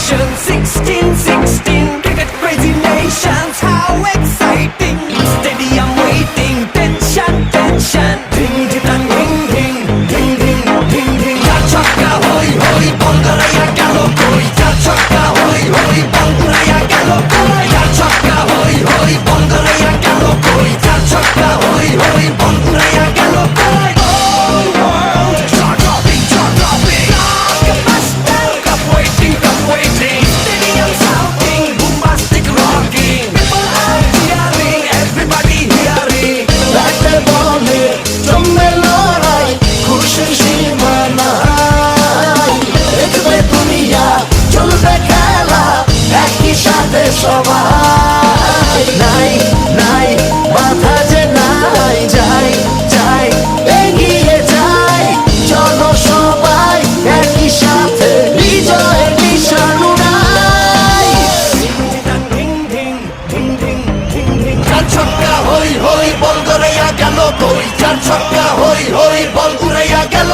nation, 16, cricket crazy nations, how exciting! Stadium waiting, tension, ding ding ding ding ding ding ding ding. Char chakka hoi hoi, ball garaya gelo koi. Char chakka hoi hoi, ball garaya gelo koi. Char chakka hoi hoi, ball garaya gelo koi. Char chakka hoi hoi, ball garaya gelo koi. All world jaw dropping. Blockbuster, cup waiting. Stadium shouting, bombastic rocking. People are cheering, everybody hearing. ব্যাটে বলে জমে লড়াই, খুশির সীমা নাই। দেখবে দুনিয়া, চলবে খেলা, একই সাথে সবাই। নাই নাই মাথা যে নাই, যাই এগিয়ে যাই। চলো সবাই একই সাথে, বিজয়ের নিশান উড়াই। Ding ding ding ding ding ding. চার ছক্কা হই হই, বল গড়াইয়া গেল কই। চার ছক্কা হই হই, বল উড়াইয়া গেল